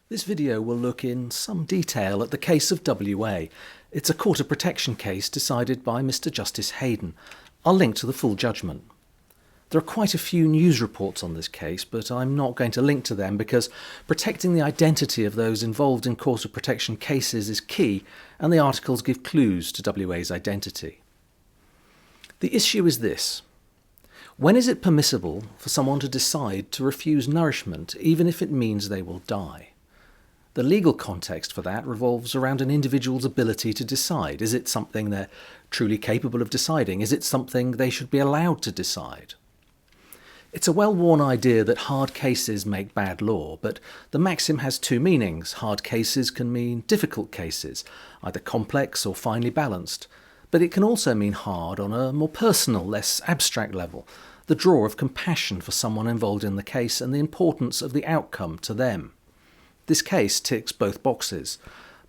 This video will look in some detail at the case of WA. It's a Court of Protection case decided by Mr. Justice Hayden. I'll link to the full judgment. There are quite a few news reports on this case, but I'm not going to link to them because protecting the identity of those involved in Court of Protection cases is key, and the articles give clues to WA's identity. The issue is this. When is it permissible for someone to decide to refuse nourishment, even if it means they will die? The legal context for that revolves around an individual's ability to decide. Is it something they're truly capable of deciding? Is it something they should be allowed to decide? It's a well-worn idea that hard cases make bad law, but the maxim has two meanings. Hard cases can mean difficult cases, either complex or finely balanced, but it can also mean hard on a more personal, less abstract level, the draw of compassion for someone involved in the case and the importance of the outcome to them. This case ticks both boxes,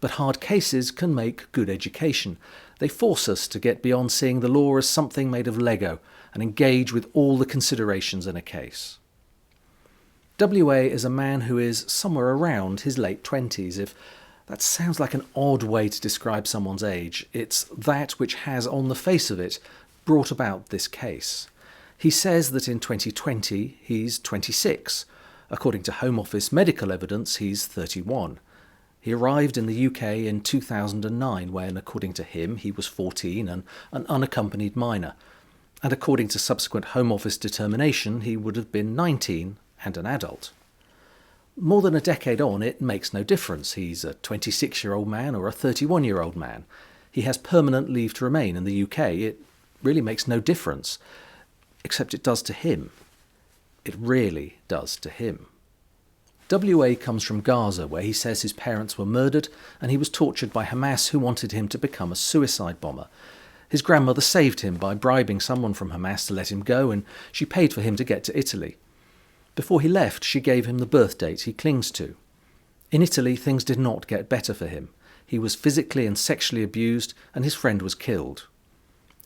but hard cases can make good education. They force us to get beyond seeing the law as something made of Lego and engage with all the considerations in a case. WA is a man who is somewhere around his late 20s. If that sounds like an odd way to describe someone's age, it's that which has, on the face of it, brought about this case. He says that in 2020 he's 26. According to Home Office medical evidence, he's 31. He arrived in the UK in 2009 when, according to him, he was 14 and an unaccompanied minor. And according to subsequent Home Office determination, he would have been 19 and an adult. More than a decade on, it makes no difference. He's a 26-year-old man or a 31-year-old man. He has permanent leave to remain in the UK. It really makes no difference, except it does to him. It really does to him. WA comes from Gaza, where he says his parents were murdered and he was tortured by Hamas, who wanted him to become a suicide bomber. His grandmother saved him by bribing someone from Hamas to let him go, and she paid for him to get to Italy. Before he left, she gave him the birth date he clings to. In Italy, things did not get better for him. He was physically and sexually abused, and his friend was killed.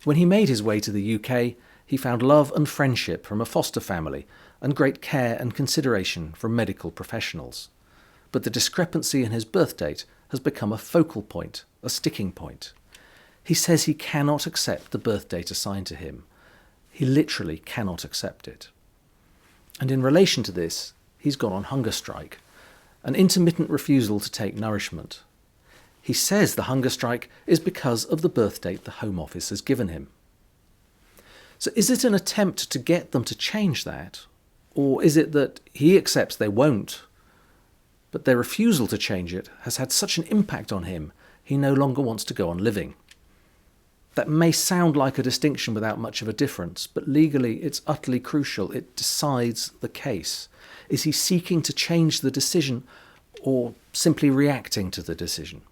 When he made his way to the UK, he found love and friendship from a foster family, and great care and consideration from medical professionals. But the discrepancy in his birth date has become a focal point, a sticking point. He says he cannot accept the birth date assigned to him. He literally cannot accept it. And in relation to this, he's gone on hunger strike, an intermittent refusal to take nourishment. He says the hunger strike is because of the birth date the Home Office has given him. So is it an attempt to get them to change that? Or is it that he accepts they won't, but their refusal to change it has had such an impact on him, he no longer wants to go on living? That may sound like a distinction without much of a difference, but legally it's utterly crucial. It decides the case. Is he seeking to change the decision or simply reacting to the decision?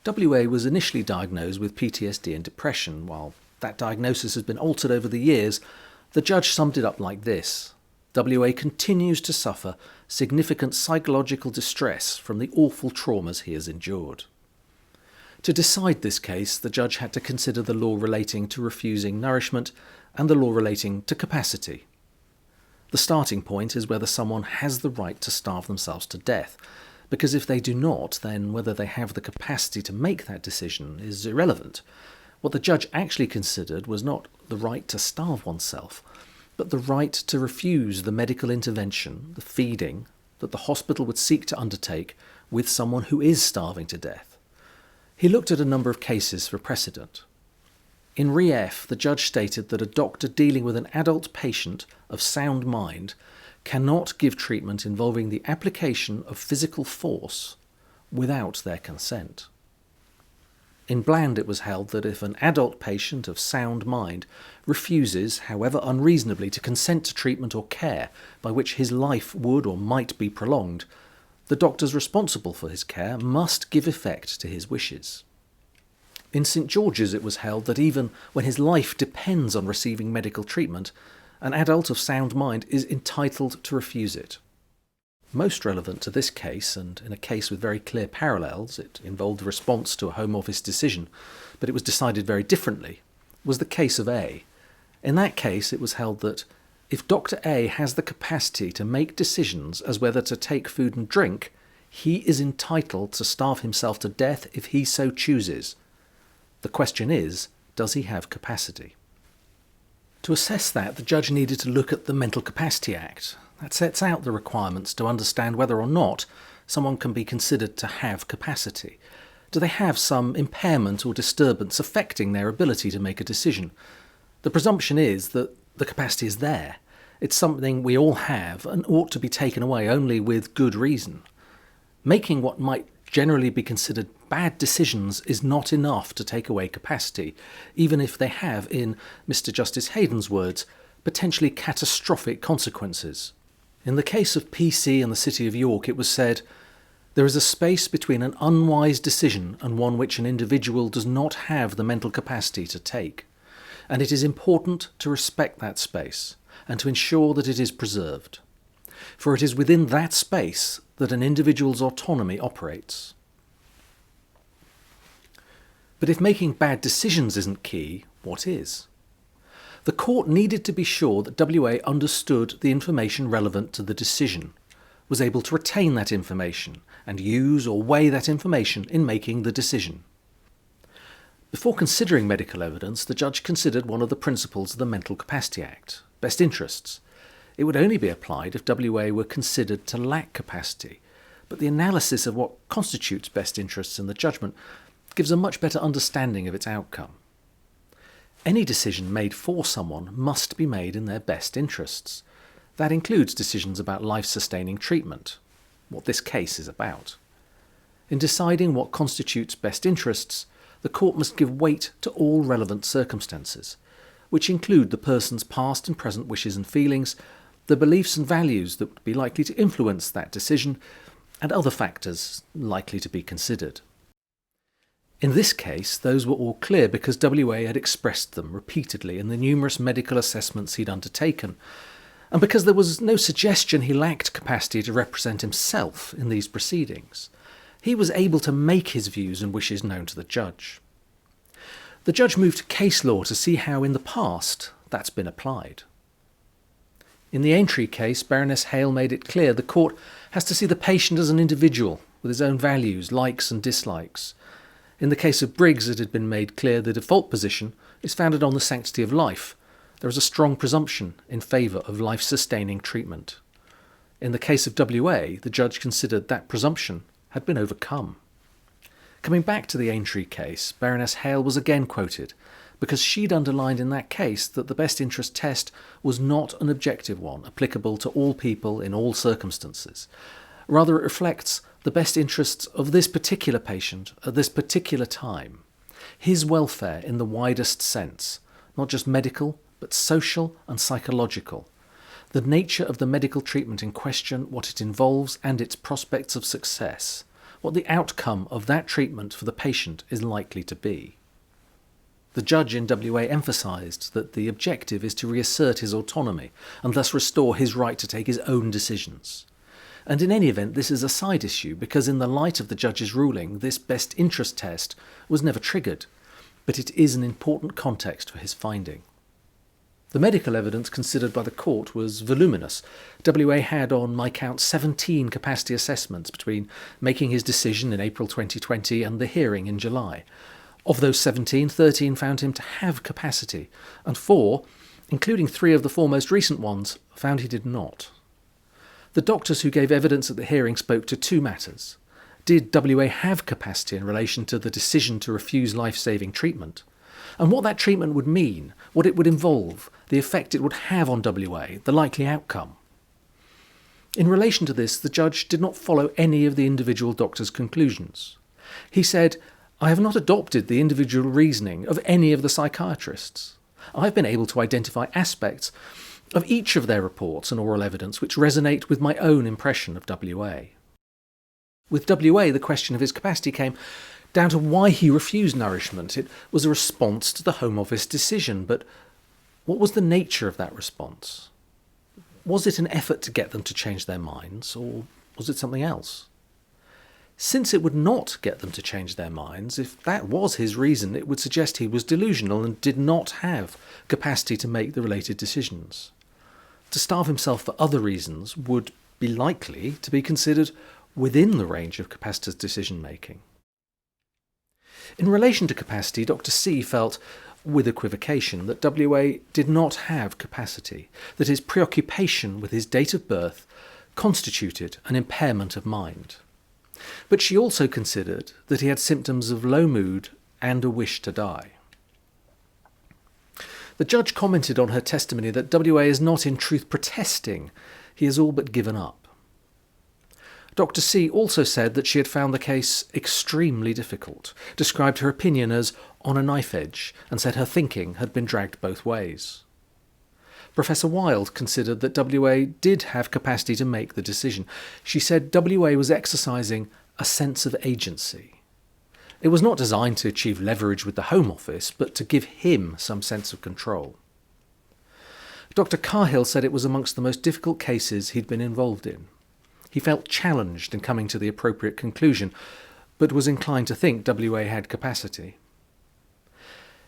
WA was initially diagnosed with PTSD and depression. While that diagnosis has been altered over the years, the judge summed it up like this. WA continues to suffer significant psychological distress from the awful traumas he has endured. To decide this case, the judge had to consider the law relating to refusing nourishment and the law relating to capacity. The starting point is whether someone has the right to starve themselves to death, because if they do not, then whether they have the capacity to make that decision is irrelevant. What the judge actually considered was not the right to starve oneself, but the right to refuse the medical intervention, the feeding, that the hospital would seek to undertake with someone who is starving to death. He looked at a number of cases for precedent. In Re F, the judge stated that a doctor dealing with an adult patient of sound mind cannot give treatment involving the application of physical force without their consent. In Bland, it was held that if an adult patient of sound mind refuses, however unreasonably, to consent to treatment or care by which his life would or might be prolonged, the doctors responsible for his care must give effect to his wishes. In St George's, it was held that even when his life depends on receiving medical treatment, an adult of sound mind is entitled to refuse it. Most relevant to this case, and in a case with very clear parallels, it involved a response to a Home Office decision, but it was decided very differently, was the case of A. In that case, it was held that If Dr. A has the capacity to make decisions as whether to take food and drink, he is entitled to starve himself to death if he so chooses. The question is, does he have capacity? To assess that, the judge needed to look at the Mental Capacity Act. That sets out the requirements to understand whether or not someone can be considered to have capacity. Do they have some impairment or disturbance affecting their ability to make a decision? The presumption is that the capacity is there. It's something we all have and ought to be taken away only with good reason. Making what might generally be considered bad decisions is not enough to take away capacity, even if they have, in Mr. Justice Hayden's words, potentially catastrophic consequences. In the case of PC and the City of York, it was said, "There is a space between an unwise decision and one which an individual does not have the mental capacity to take, and it is important to respect that space and to ensure that it is preserved. For it is within that space that an individual's autonomy operates." But if making bad decisions isn't key, what is? The court needed to be sure that WA understood the information relevant to the decision, was able to retain that information, and use or weigh that information in making the decision. Before considering medical evidence, the judge considered one of the principles of the Mental Capacity Act, best interests. It would only be applied if WA were considered to lack capacity, but the analysis of what constitutes best interests in the judgment gives a much better understanding of its outcome. Any decision made for someone must be made in their best interests. That includes decisions about life-sustaining treatment, what this case is about. In deciding what constitutes best interests, the court must give weight to all relevant circumstances, which include the person's past and present wishes and feelings, the beliefs and values that would be likely to influence that decision, and other factors likely to be considered. In this case, those were all clear because WA had expressed them repeatedly in the numerous medical assessments he'd undertaken, and because there was no suggestion he lacked capacity to represent himself in these proceedings. He was able to make his views and wishes known to the judge. The judge moved to case law to see how in the past that's been applied. In the Aintree case, Baroness Hale made it clear the court has to see the patient as an individual with his own values, likes and dislikes. In the case of Briggs, it had been made clear the default position is founded on the sanctity of life. There is a strong presumption in favour of life-sustaining treatment. In the case of WA, the judge considered that presumption had been overcome. Coming back to the Aintree case, Baroness Hale was again quoted, because she'd underlined in that case that the best interest test was not an objective one, applicable to all people in all circumstances. Rather, it reflects the best interests of this particular patient at this particular time, his welfare in the widest sense, not just medical, but social and psychological, the nature of the medical treatment in question, what it involves and its prospects of success, what the outcome of that treatment for the patient is likely to be. The judge in WA emphasised that the objective is to reassert his autonomy and thus restore his right to take his own decisions. And in any event, this is a side issue because in the light of the judge's ruling, this best interest test was never triggered, but it is an important context for his finding. The medical evidence considered by the court was voluminous. WA had on my count 17 capacity assessments between making his decision in April 2020 and the hearing in July. Of those 17, 13 found him to have capacity, and 4, including 3 of the 4 most recent ones, found he did not. The doctors who gave evidence at the hearing spoke to 2 matters. Did WA have capacity in relation to the decision to refuse life-saving treatment? And what that treatment would mean, what it would involve, the effect it would have on WA, the likely outcome. In relation to this, the judge did not follow any of the individual doctors' conclusions. He said, "I have not adopted the individual reasoning of any of the psychiatrists. I have been able to identify aspects of each of their reports and oral evidence which resonate with my own impression of WA." With WA, the question of his capacity came down to why he refused nourishment. It was a response to the Home Office decision, but what was the nature of that response? Was it an effort to get them to change their minds, or was it something else? Since it would not get them to change their minds, if that was his reason, it would suggest he was delusional and did not have capacity to make the related decisions. to starve himself for other reasons would be likely to be considered within the range of capacitor's decision-making. In relation to capacity, Dr. C felt, with equivocation, that WA did not have capacity, that his preoccupation with his date of birth constituted an impairment of mind. But she also considered that he had symptoms of low mood and a wish to die. The judge commented on her testimony that WA is not in truth protesting, he has all but given up. Dr. C also said that she had found the case extremely difficult, described her opinion as on a knife edge, and said her thinking had been dragged both ways. Professor Wilde considered that WA did have capacity to make the decision. She said WA was exercising a sense of agency. It was not designed to achieve leverage with the Home Office, but to give him some sense of control. Dr. Cahill said it was amongst the most difficult cases he'd been involved in. He felt challenged in coming to the appropriate conclusion, but was inclined to think WA had capacity.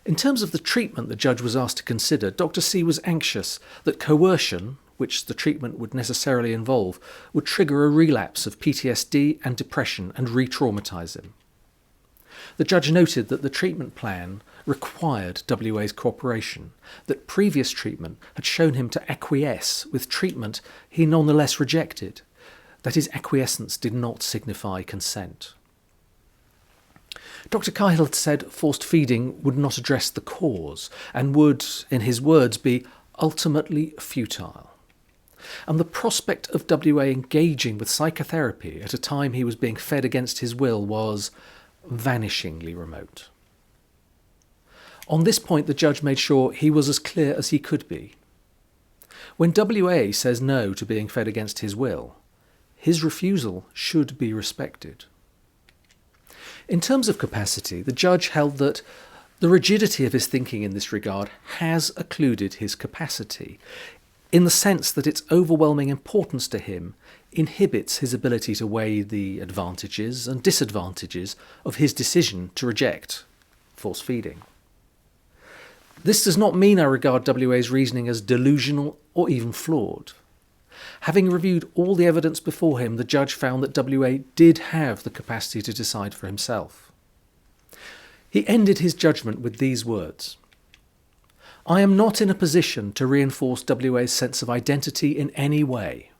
In terms of the treatment the judge was asked to consider, Dr. C was anxious that coercion, which the treatment would necessarily involve, would trigger a relapse of PTSD and depression and re-traumatise him. The judge noted that the treatment plan required WA's cooperation, that previous treatment had shown him to acquiesce with treatment he nonetheless rejected, that his acquiescence did not signify consent. Dr. Cahill had said forced feeding would not address the cause and would, in his words, be ultimately futile. And the prospect of WA engaging with psychotherapy at a time he was being fed against his will was vanishingly remote. On this point, the judge made sure he was as clear as he could be. When WA says no to being fed against his will, his refusal should be respected. In terms of capacity, the judge held that the rigidity of his thinking in this regard has occluded his capacity, in the sense that its overwhelming importance to him inhibits his ability to weigh the advantages and disadvantages of his decision to reject force feeding. This does not mean I regard WA's reasoning as delusional or even flawed. Having reviewed all the evidence before him, the judge found that WA did have the capacity to decide for himself. He ended his judgment with these words: "I am not in a position to reinforce WA's sense of identity in any way.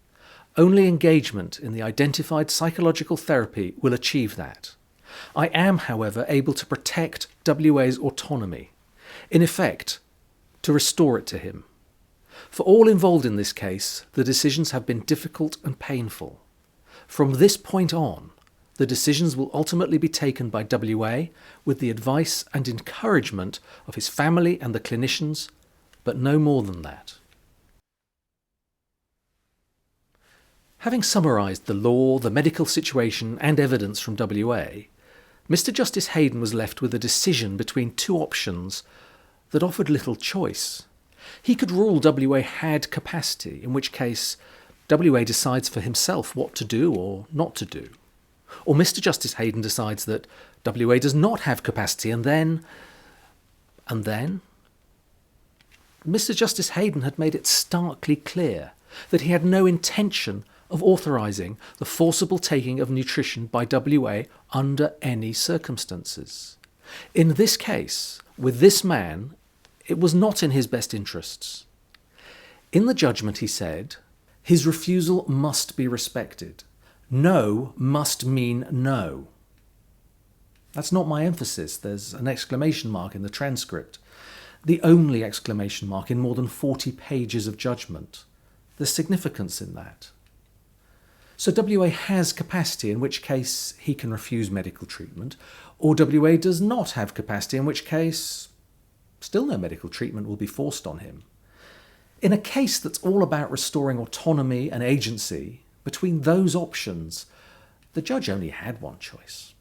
Only engagement in the identified psychological therapy will achieve that. I am, however, able to protect WA's autonomy, in effect, to restore it to him. For all involved in this case, the decisions have been difficult and painful. From this point on, the decisions will ultimately be taken by WA with the advice and encouragement of his family and the clinicians, but no more than that." Having summarised the law, the medical situation and evidence from WA, Mr. Justice Hayden was left with a decision between two options that offered little choice. He could rule WA had capacity, in which case WA decides for himself what to do or not to do. Or Mr. Justice Hayden decides that WA does not have capacity, and then... Mr. Justice Hayden had made it starkly clear that he had no intention of authorising the forcible taking of nutrition by WA under any circumstances. In this case, with this man, it was not in his best interests. In the judgment he said, his refusal must be respected. No must mean no. That's not my emphasis. There's an exclamation mark in the transcript. The only exclamation mark in more than 40 pages of judgment. There's significance in that. So WA has capacity, in which case he can refuse medical treatment, or WA does not have capacity, in which case still no medical treatment will be forced on him. In a case that's all about restoring autonomy and agency, between those options, the judge only had one choice.